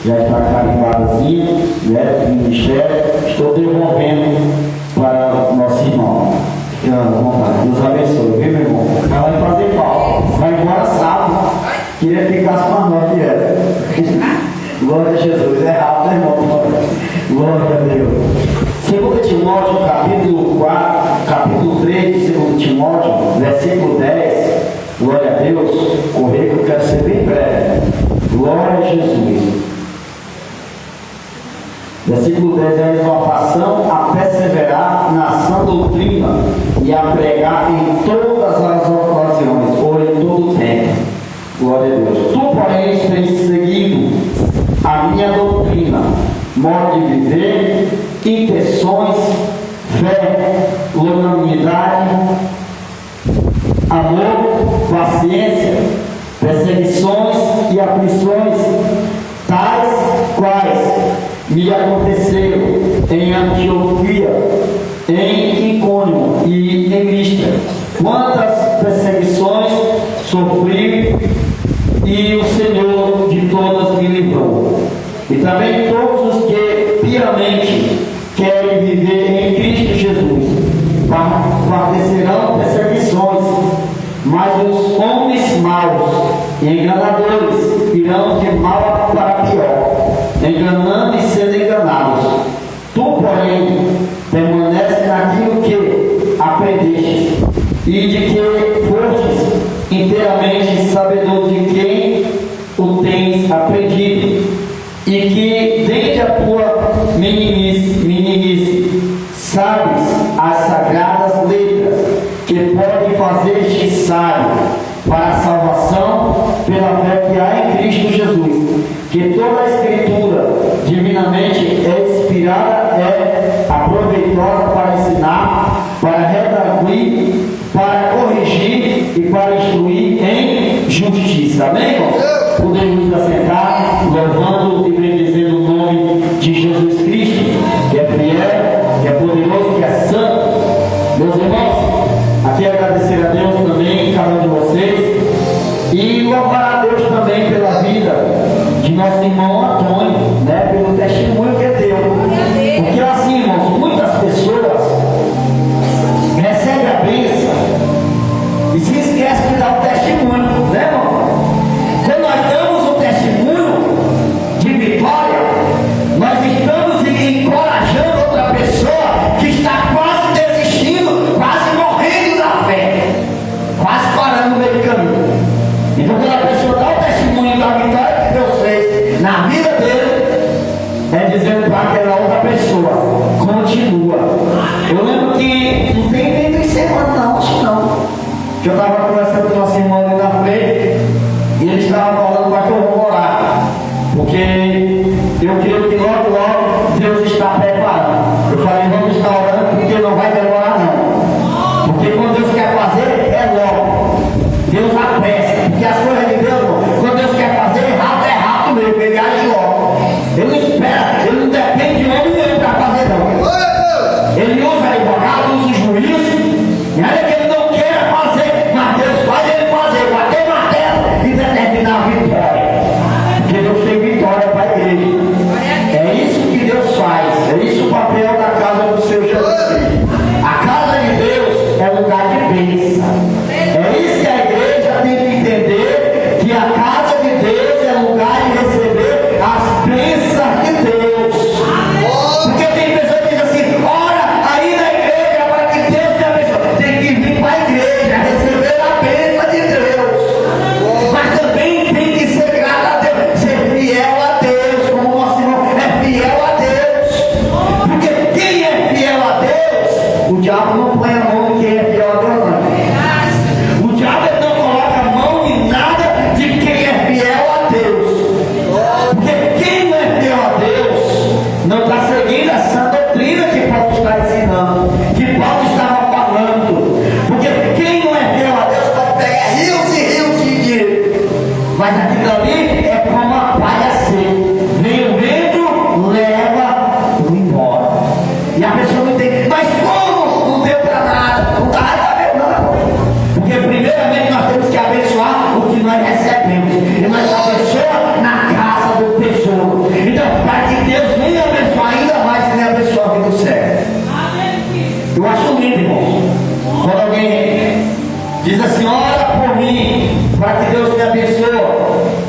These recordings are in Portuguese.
já está carimbadazinho, né, do ministério. Estou devolvendo para o nosso irmão. Fica à vontade. Deus abençoe, viu, meu irmão? Vai fazer falta. Vai embora sábado. Queria ficar com a nota que era. Glória a Jesus. É rápido, né, irmão? Glória a Deus. 2 Timóteo, capítulo 3 de 2 Timóteo, versículo 10. Glória a Deus. Correr que eu quero ser bem breve. Glória a Jesus. Versículo 10 é a exortação a perseverar na sã doutrina e a pregar em todas as ocasiões, ou em todo o tempo. Glória a Deus. Tu, porém, tens seguido a minha doutrina, modo de viver, intenções, fé, longanimidade, amor, paciência, perseguições e aflições, tais quais me aconteceram em Antioquia, em Icônio e em Listra. Quantas perseguições sofri e o Senhor de todas me livrou. E também todos os que piamente querem viver em Cristo Jesus padecerão perseguições, mas os homens maus e enganadores irão de mal para pior, enganando e sendo enganados. Tu, porém, permanece naquilo que aprendeste e de que fostes inteiramente sabedor de quem o tens aprendido, e que desde a tua meninice sabes as sagradas letras que podem fazer-te sábio para a salvação pela fé que há em Cristo Jesus. Que toda a Escritura divinamente é inspirada, é aproveitosa para ensinar, para redarguir, para corrigir e para instruir em justiça. Amém, irmãos? Podemos nos assentar, louvando e bendizendo o nome de Jesus Cristo, que é fiel, que é poderoso, que é santo. Meus irmãos, aqui agradecer a Deus também, cada um de vocês, e louvar a Deus também pela vida de nosso irmão Antônio, né, pelo testemunho que deu. Porque assim, irmãos, muitas pessoas recebem a bênção e se esquecem de dar o testemunho, né, irmão? Quando nós damos o testemunho de vitória, nós estamos encorajando outra pessoa que está quase desistindo, quase morrendo da fé, quase parando no meio do caminho. Então, quando a pessoa dá o testemunho da vitória que Deus fez na vida dele, é dizendo para aquela outra pessoa: continua. Eu lembro que não tem nem 2 semanas, não, acho que não, que eu estava conversando com o nosso irmão ali na frente, e ele estava falando para que eu vou orar, porque eu creio que logo Deus está preparando. Eu falei: vamos estar orando, porque não vai demorar não, porque quando Deus quer fazer, é logo. Deus apressa, porque as coisas de Deus, quando Deus quer fazer, é rápido mesmo, ele age logo. Ele não espera, ele não depende de homem nenhum para fazer não. Ele usa advogado, usa juiz, e ainda que ele não queira fazer, mas Deus faz ele fazer, bater martelo e determinar a vitória. Porque Deus tem vitória para a igreja. É isso que Deus faz, é isso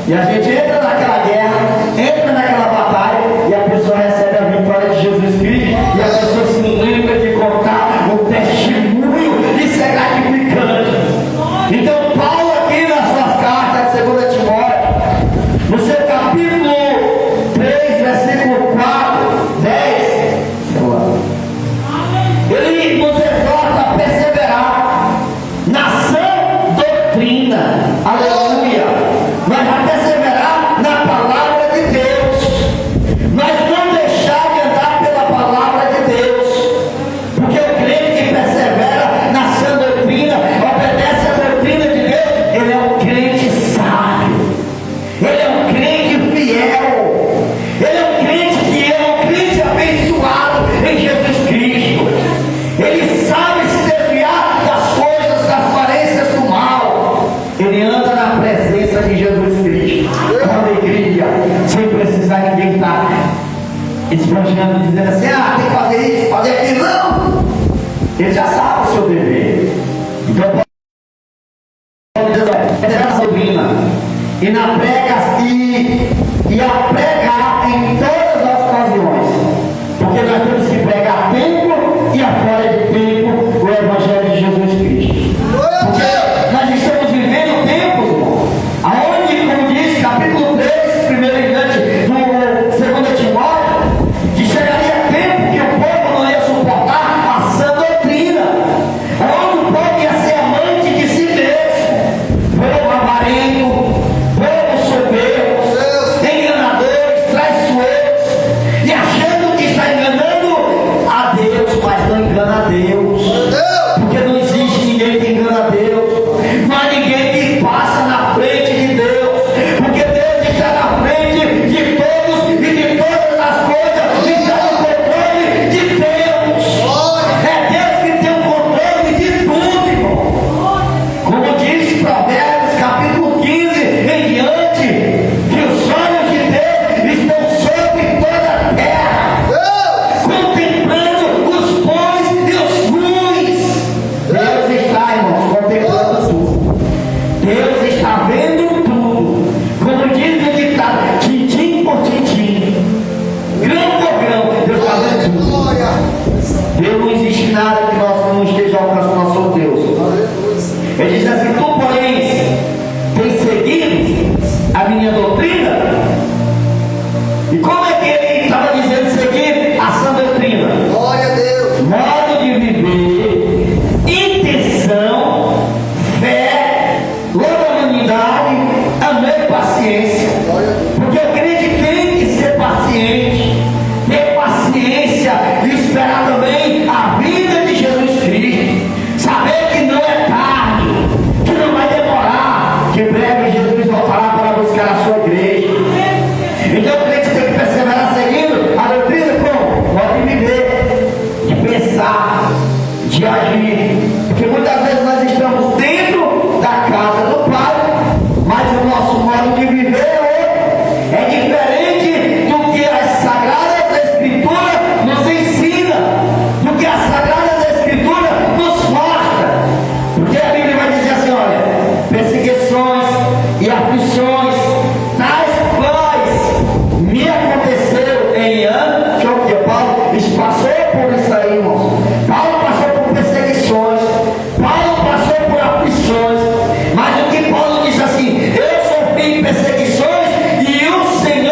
E a gente entra naquela guerra, entra naquela batalha, e a pessoa recebe a vitória de Jesus Cristo, e a pessoa se lembra de contar o testemunho. Isso é gratificante. Então Paulo aqui nas suas cartas de 2 Timóteo, no seu capítulo 3, versículo 4, 10, ele nos exorta a perseverar na sã doutrina. Aleluia! Nós vamos perseverar na palavra de Deus. Nós não deixar de andar pela palavra de Deus. Porque o crente que persevera na sã doutrina, obedece à doutrina de Deus, ele é um crente sábio. Ele é um crente fiel. Ele é um crente que é um crente abençoado em Jesus Cristo. Ele sabe se desviar das coisas, das aparências do mal. Ele anda na presença de Jesus Cristo, com alegria, sem precisar ninguém estar esbanjando, dizendo assim: ah, tem que fazer isso, fazer aquilo. Não! Ele já sabe o seu dever. Então, na doutrina e na prega e a pregar em todas as ocasiões, porque nós temos que pregar a tempo e a fora de tempo o Evangelho de Jesus Cristo. Porque nós estamos vivendo tempos, irmão, aonde, como diz capítulo 3, primeiro igreja do 2 Timóteo, que chegaria tempo que o povo não ia suportar a sã doutrina, onde o povo ia ser amante de si mesmo, povo avarento, povo soberbo, enganadores, traiçoeiros, e achando que está enganando a Deus, mas não engana a Deus, porque não existe ninguém que engana a Deus, não há ninguém que passa na frente de Deus, porque Deus está na frente de todos e de todas as coisas, está no controle de Deus. É Deus que tem o controle de tudo, irmão. Como diz Provérbios capítulo 15 em diante, que os olhos de Deus estão sobre toda a terra, contemplando os bons e os ruins. Deus está, irmãos, contemplando tudo. Deus está vendo tudo. Como diz o ditado, tintim por tintim, grão por grão, Deus está vendo tudo. Deus não existe nada que nós não esteja alcançando nosso Deus. Ele diz assim: tu, porém, tem seguido a minha doutrina. E como é que ele estava dizendo seguir a sã doutrina? Glória a Deus. Modo de viver, intenção, fé, longanimidade, amor e paciência. Porque o crente tem que ser paciente, ter paciência e esperar também a vida de Jesus Cristo. Saber que não é tarde, que não vai demorar, que breve Jesus voltará para buscar a sua igreja. Então o crente tem que perseverar seguindo a doutrina como? Modo de viver, de pensar, de agir. Porque muitas vezes nós estamos dentro da casa do Pai, mas o nosso modo de viver é diferente do que as Sagradas Escrituras nos ensina, do que as Sagradas Escrituras nos mostra. Porque a Bíblia vai dizer assim: olha, perseguições e aflições, tais quais me aconteceram em ano, que é o que Paulo passou por isso aí, irmãos. Paulo passou por perseguições, Paulo passou por aflições, mas o que Paulo diz assim: eu sofri perseguições e o Senhor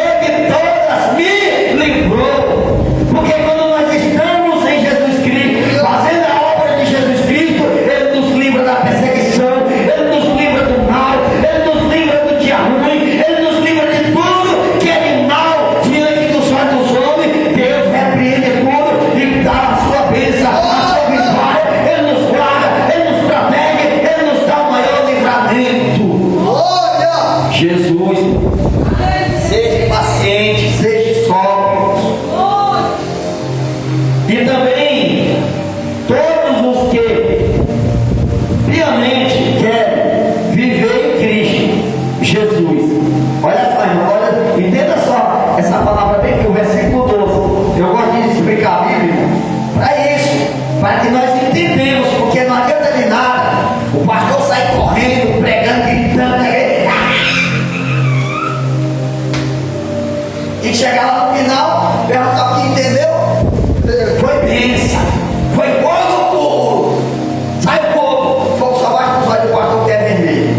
E chegar lá no final, perguntar o que entendeu. Foi bênção. Foi fogo puro. Sai o fogo. Fogo só vai com os olhos do pastor que é vermelho.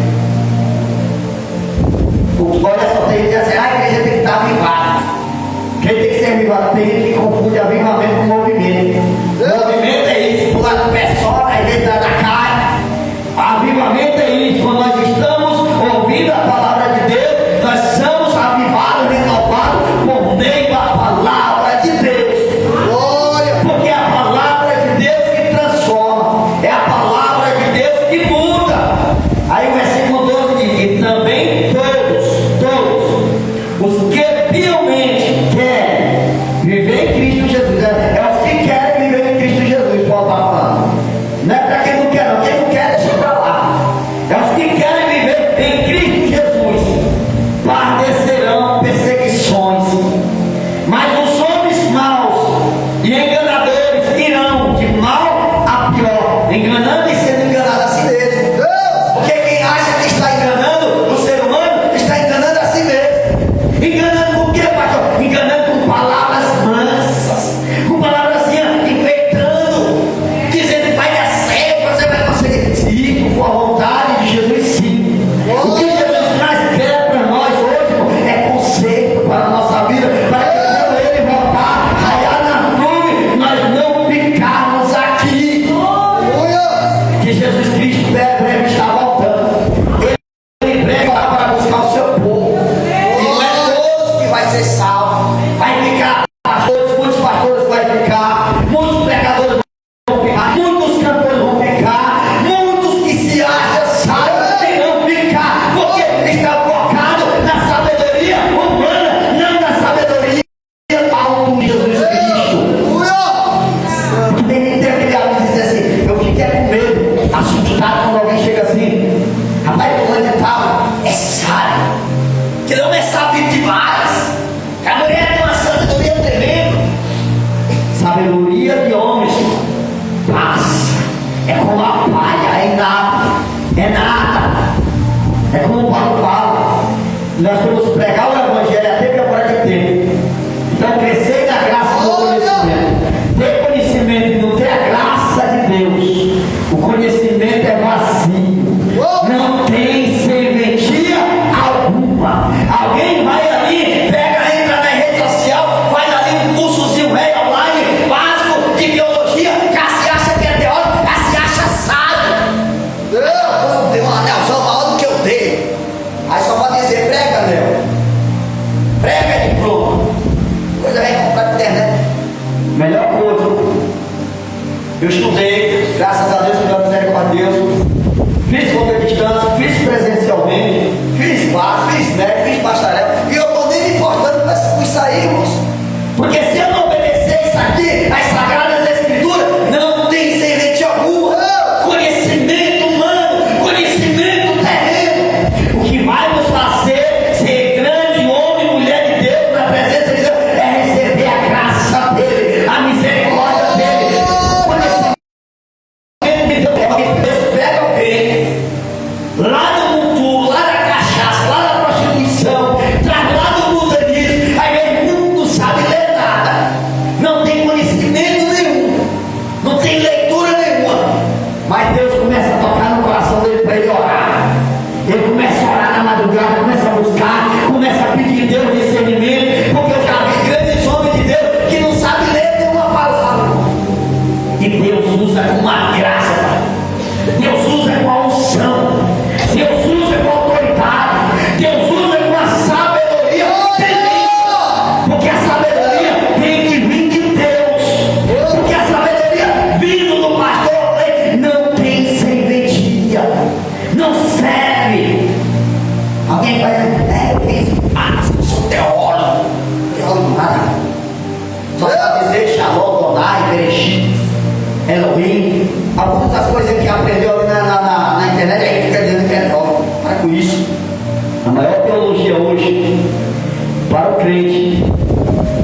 Olha só, tem gente que diz assim, a igreja tem que estar avivada. Quem tem que ser avivado? Tem gente que confunde avivamento com movimento. Movimento é isso, pular no pé só, na igreja da carne. Avivamento é isso, quando nós estamos ouvindo a palavra de Deus, nós somos avivados, renovados por meio da palavra de Deus. Glória! Porque é a palavra de Deus que transforma, é a palavra de Deus que muda. Aí o versículo 12 diz: e também todos os que piamente querem viver em Cristo Jesus, é os que querem viver em Cristo Jesus, Paulo está falando. Não é para quem não quer, não. Quem não quer, deixa para lá. É os que querem viver em Cristo Jesus, padecerão perseguições, mas os homens maus e enganadores irão de mal a pior, enganando e sendo enganado a si mesmo. Porque quem acha que está enganando o ser humano, está enganando a si mesmo. Enganando com o que, pastor? Enganando com palavras mansas, com palavras assim, enfeitando, dizendo que vai dar certo, você vai conseguir. Se for a vontade de Jesus, sim. O que Jesus mais quer para nós hoje, irmão, é conserto para a nossa vida, para que quando Ele voltar, raiar nas nuvens, nós não ficarmos aqui. Que Jesus Cristo breve está voltando. Ele breve está para buscar o seu povo. E não é todos que vai ser salvo. Vai ficar pastores, muitos pastores vai ficar, muitos pregadores vão ficar, muitos cantores vão ficar, muitos que se acham sábios irão ficar, porque estão focados na sabedoria humana, não na sabedoria alto de Jesus Cristo. Tem aquele aluno que diz assim: eu fiquei com medo, assustado quando alguém chega assim, rapaz, fulano de tal é sábio, que não é sábio demais, que a mulher tem uma sabedoria tremenda. Sabedoria de homens passa, é como a palha, é nada, é como o Paulo fala. Nós vamos pregar o evangelho até que é fora de tempo. Então crescer na graça do conhecimento. Ter conhecimento e não ter a graça de Deus, o conhecimento é vazio, não tem serventia alguma. Alguém vai ali, entra na rede social, faz ali um cursozinho velho online, básico de biologia, já se acha que é teórico, já se acha sábio. Eu tenho um anelzão maior do que eu tenho. Aí só vai dizer, prega, Léo. Prega diploma. Coisa vem comprar na internet. Melhor coisa. Eu estudei, graças a Deus, pela misericórdia de Deus. Fiz longa distância, fiz presencialmente, fiz bar, fiz médico, fiz bacharel. E eu estou nem me importando com isso aí, irmãos. Porque se eu não obedecer isso aqui, as sagradas escrituras, não tem serventia alguma. Conhecimento humano, conhecimento terreno. O que vai nos fazer ser grande homem, mulher de Deus, na presença de Deus, é receber a graça dele, a misericórdia dele. Conhecimento de Deus pega alguém lá do mundo, lá da cachaça, lá da prostituição, traz lá do mundanismo, aí ele não sabe ler nada, não tem conhecimento nenhum, não tem leitura nenhuma, mas Deus começa a tocar no coração dele para ele orar. Ele começa a orar na madrugada, começa a buscar, começa a pedir a Deus discernimento, porque eu já vi grandes homens de Deus que não sabem ler nenhuma palavra, e Deus usa com uma graça, Deus usa com a unção, Deus usa com a autoridade, Deus usa com a sabedoria tremenda, porque a sabedoria tem que vir de Deus, porque a sabedoria vindo do pastor não tem serventia, não serve. Alguém vai dizer, eu fiz, sou teólogo nada, só sabe dizer Shalom, Donai, Bereshit, Elohim, algumas das coisas que aprendeu ali na internet, aí fica dizendo que é teólogo. Para com isso. A maior teologia hoje para o crente,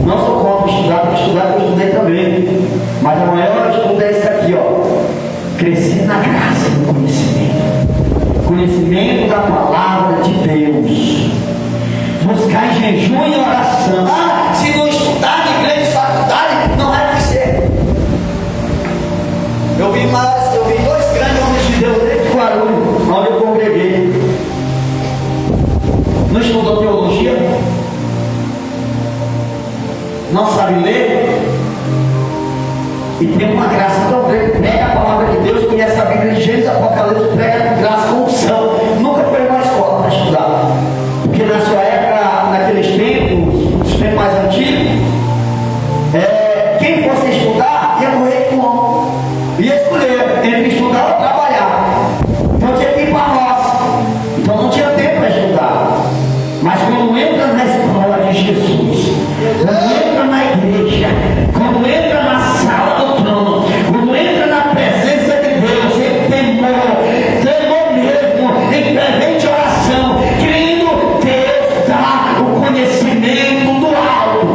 não só como estudar, porque estudar eu estudei também, mas a maior estudo é isso aqui, ó: crescer na graça do conhecimento da palavra de Deus. buscar em jejum e oração. Ah, se não estudar em grande faculdade, não vai crescer. Eu vi dois grandes homens de Deus dentro do Guarulhos, onde eu congreguei. Não estudou teologia? Não sabe ler? E tem uma graça tão grande, pega a palavra de Deus, conhece a Bíblia de Gênesis, Apocalipse, pega com graça, com unção. Nunca foi numa escola para estudar. Porque na sua época, naqueles tempos, os tempos mais antigos, quem fosse estudar ia morrer de fome. Ia escolher entre estudar ou trabalhar. Então tinha que ir para a roça. Então não tinha tempo para estudar. Mas quando entra na escola de Jesus, quando entra na igreja, quando entra na sala do trono, quando entra na presença de Deus, em temor mesmo, em fervente oração, crendo, Deus dá o conhecimento do alto.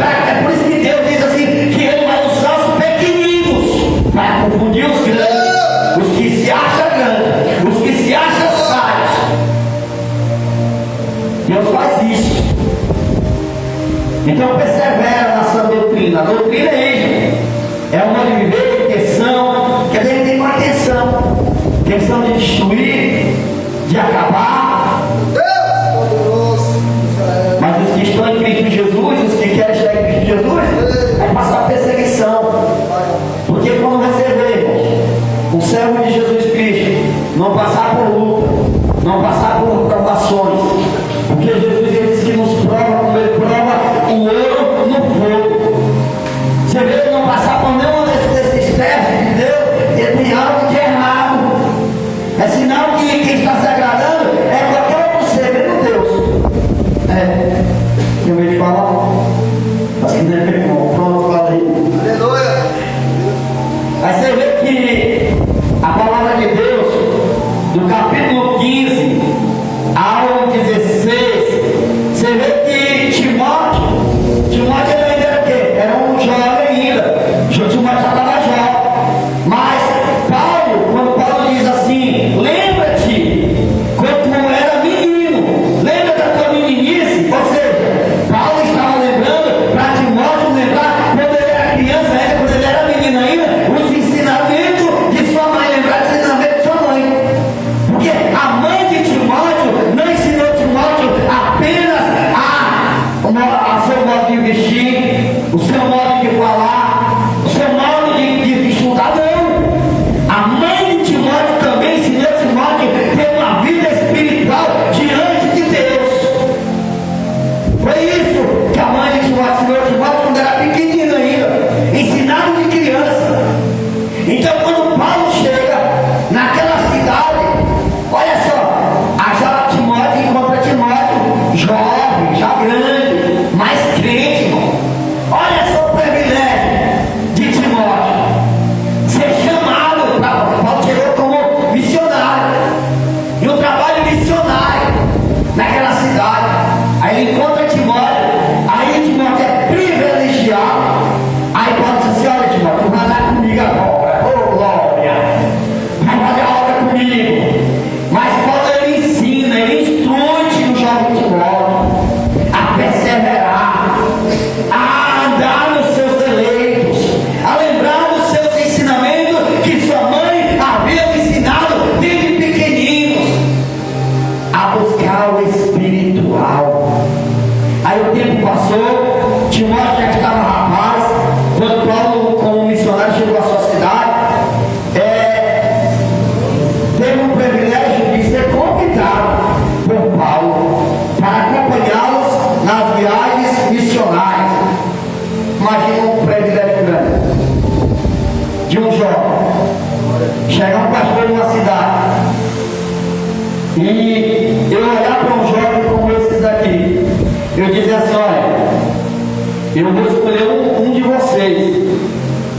É por isso que Deus diz assim, que Ele vai usar os pequeninos para confundir os grandes, os que se acham grandes, os que se acham sábios. Deus faz isso. Então persevera na sua doutrina. A doutrina é isso. É uma de viver, intenção. Quer dizer, tem uma intenção. Intenção de destruir, de acabar. Mas os que estão em Cristo Jesus, os que querem estar em Cristo Jesus, vai passar perseguição. Porque quando recebemos o servo de Jesus Cristo, não passar por luta, não passar por provações. Porque Jesus ele diz que nos prova como Ele prova o ouro no fogo. Você vê, não passar por nenhum desses testes de Deus, ele tem algo de errado. É sinal que quem está se agradando é qualquer outro ser, menos Deus. Eu vejo falar. Acho que deve ter pronto, fala aí. Aleluia. Aí você vê que a palavra de Deus, do capítulo 15 ao 16, você vê que Timóteo ainda era o quê? Era um jovem ainda. Timóteo já estava jovem. Mas quando Paulo diz assim, lembra-te quando tu era menino, lembra da tua meninice? Ou seja, Paulo estava lembrando para Timóteo lembrar quando ele era criança ainda, quando ele era menino ainda, os ensinamentos de sua mãe, lembrar dos ensinamentos de sua mãe. Porque a mãe de Timóteo não ensinou Timóteo apenas a seu modo de vestir, o seu modo de falar, o seu modo de estudar, não. A mãe de Timóteo também ensinou Timóteo a ter uma vida espiritual diante de Deus. Foi isso que a mãe de Timóteo ensinou Timóteo quando era pequenino ainda, ensinado de criança. Então quando Paulo chega naquela cidade, olha só, já Timóteo encontra Timóteo jovem, já grande, mais crente, irmão. Olha só o privilégio de Timóteo ser chamado. Paulo chegou como missionário, e um trabalho missionário naquela cidade. Aí ele encontra Timóteo, aí Timóteo é privilegiado. Aí Paulo diz assim, olha Timóteo, tu vai andar comigo agora, oh glória, vai fazer a obra comigo. Mas Paulo ele ensina, ele instrui o jovem Timóteo a perseverar, a andar nos seus deleitos, a lembrar dos seus ensinamentos que sua mãe havia ensinado desde pequeninos, a buscar o espiritual. Aí o tempo passou, Timóteo já estava rapaz, quando Paulo, como missionário, chegou à sua cidade, teve um privilégio de ser convidado por Paulo para acompanhá-los nas viagens missionárias. Imagina um privilégio grande de um jovem chegar um pastor numa cidade e eu olhar para um jovem como esses aqui, eu dizer assim, olha, eu vou escolher um de vocês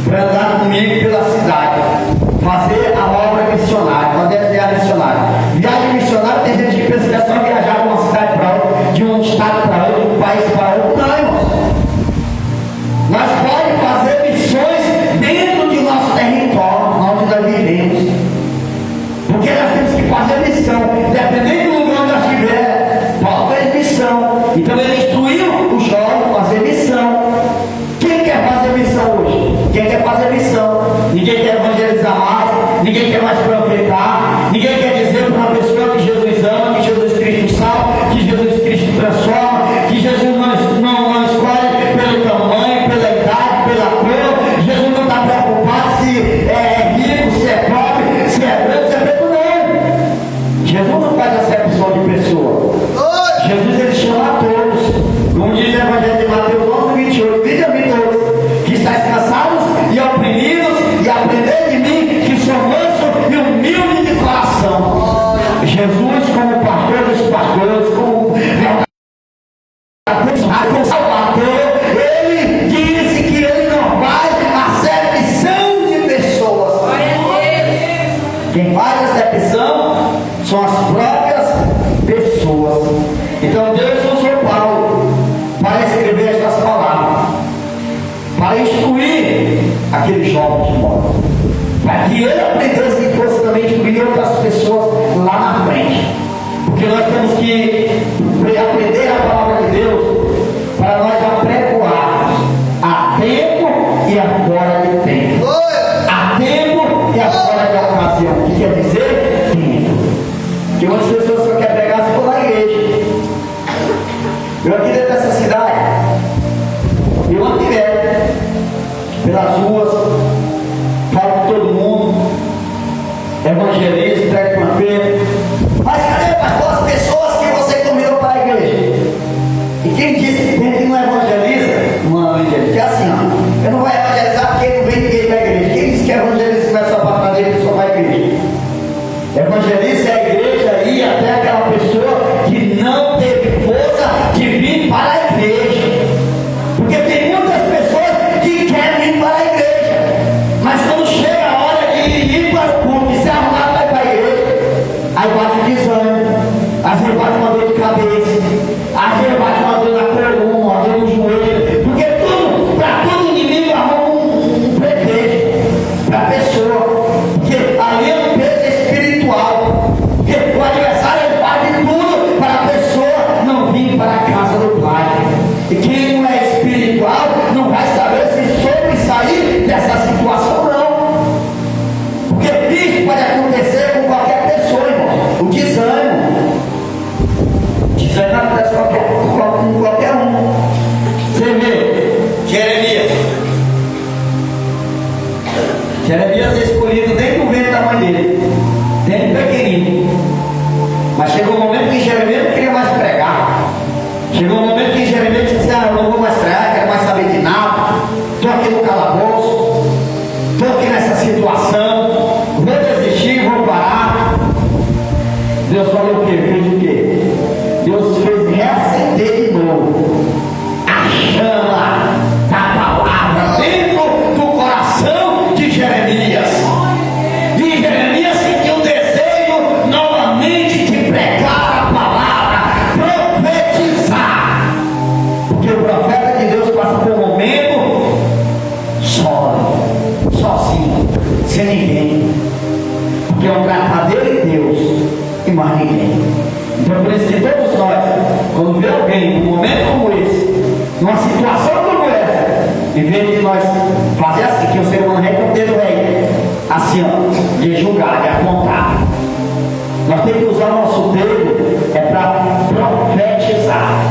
para andar comigo pela cidade, fazer a obra missionária, fazer a viagem missionária. Viagem missionária, tem gente que pensa que é só viajar de uma cidade para outra, de um estado para outro, de um país para outro. Não, irmãos. Nós podemos fazer missões dentro do nosso território, onde nós vivemos. Porque nós temos que fazer missão, dependendo do lugar onde nós estivermos. Paulo fez missão. Então ele instruiu os jovens a fazer missão. Quem quer fazer missão hoje? Quem quer fazer missão? Ninguém quer evangelizar mais, ninguém quer mais profetar, ninguém quer dizer para uma pessoa que Jesus ama, que Jesus Cristo salva, que Jesus Cristo transforma, que Jesus não escolhe pelo tamanho, pela idade, pela cor. Jesus não está preocupado se é rico, se é pobre, se é branco, se é preto, não. Jesus não faz acepção de pessoa. Jesus ele chama a todos. Como diz o Evangelho de Mateus 11:28, vinde a mim todos, que estáis cansados e oprimidos, e aprendei de mim, que sou manso e humilde de coração. Jesus, como pastor dos pastores, como Salvador, ele disse que ele não faz acepção de pessoas. Quem faz acepção são as próprias pessoas. Então Deus usou Paulo para escrever estas palavras, para instruir aquele jovem de modo, para que ele aprendesse e fosse também instruir outras pessoas lá na frente. Porque nós temos que aprender a palavra de Deus para nós apregoarmos a tempo e a fora de tempo. A tempo e a fora de ocasião. O que quer dizer? Tempo. Porque muitas pessoas só querem pregar se for na igreja. Eu aqui dentro dessa cidade, eu ando direto pelas ruas, falo com todo mundo, evangelizo, entrego uma feira. Mas cadê, pastor, as pessoas que você convidou para a igreja? E quem disse que não evangeliza? Não, que é assim, ó, eu não vou evangelizar porque não vem ninguém para a igreja. Quem disse que evangeliza não é só para trazer pessoa para a igreja? Evangeliza é a igreja e até aquela pessoa que não teve força de vir para a igreja. Porque tem muitas pessoas que querem vir para a igreja, mas quando chega a hora de ir para o culto e se arrumar para ir para a igreja, aí bate o desânimo, às vezes bate uma dor de cabeça, às vezes bate uma dor na coluna, uma dor no joelho, porque para todo inimigo arruma um pretexto para a pessoa, porque ali é um peso espiritual, porque o adversário ele faz de tudo para a pessoa não vir para a casa do Pai. E quem não é espiritual não vai saber se soube sair dessa situação, não. Porque isso pode acontecer com qualquer pessoa, irmão. O desânimo. Desânimo acontece com qualquer um. Você vê, Jeremias é escolhido dentro do ventre da mãe dele, dentro do pequenino. Mas chegou um momento que Jeremias não queria mais pregar. Chegou um momento que Jeremias disse: eu não vou mais pregar, quero mais saber de nada. Estou aqui no calabouço, estou aqui nessa situação, vou desistir, vou parar. Deus falou o quê? Fez o quê? Deus fez reacender de novo a chama da palavra dentro do coração de Jeremias. E Jeremias sentiu um desejo novamente de pregar a palavra, profetizar. Porque o profeta de Deus passa por um momento sozinho, sem ninguém. Porque é um tratadeiro de Deus e mais ninguém. Então por isso que todos nós, quando vê alguém num momento como esse, numa situação como essa, em vez de nós fazer assim, que o ser humano com o dedo rei, assim ó, de julgar, de apontar, nós temos que usar o nosso dedo para profetizar.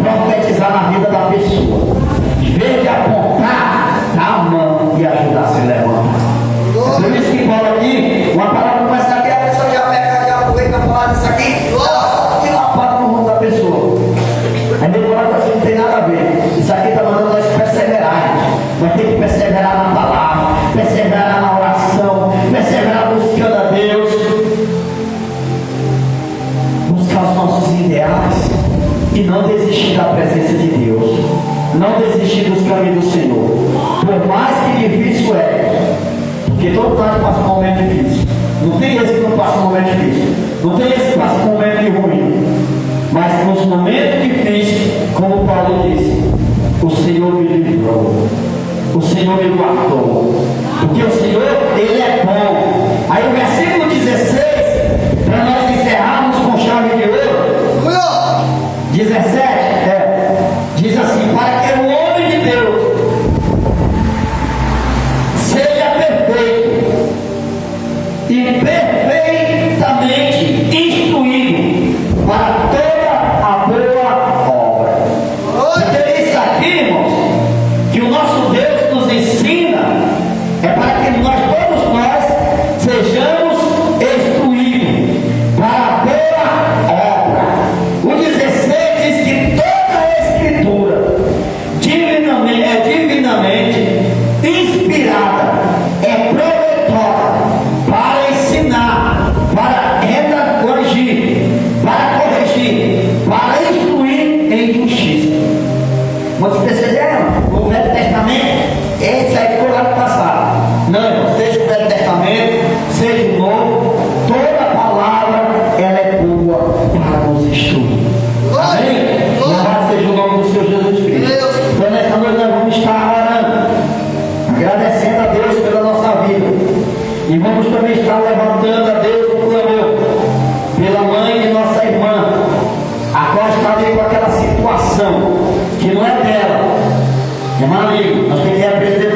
Profetizar na vida da pessoa. Em vez de apontar, dar a mão e ajudar a se levantar. Por isso que Paulo aqui, uma palavra começa aqui, a pessoa já pega, já aproveita a palavra disso aqui, e lá para no mundo da pessoa. Aí depois fala assim, não tem nada a ver. Isso aqui está mandando nós perseverar, gente. Nós temos que perseverar na palavra, perseverar na oração, perseverar buscando a Deus, buscar os nossos ideais e não desistir da presença de Deus, não desistir dos caminhos do Senhor, por mais que difícil é. Porque todo mundo passa um momento difícil. Não tem esse que não passa um momento difícil. Não tem esse que passa um momento ruim. Mas nos momentos difíceis, como Paulo disse, o Senhor me livrou. O Senhor me guardou. Porque o Senhor, Ele é bom. Aí o versículo 16, para nós encerrarmos com chave de ouro, 17. Muitas pessoas dizem, o Velho Testamento, esse aí ficou lá no passado. Não, irmão, seja o Velho Testamento, seja o Novo, toda palavra ela é boa para nos instruir. Amém? Louvado seja o nome do Senhor Jesus Cristo. Então nessa noite nós vamos estar orando, agradecendo a Deus pela nossa vida. E vamos também estar levantando a Deus o clamor pela mãe de nossa irmã, a qual está ali com aquela situação que não é dela. Irmão amigo, nós temos que aprender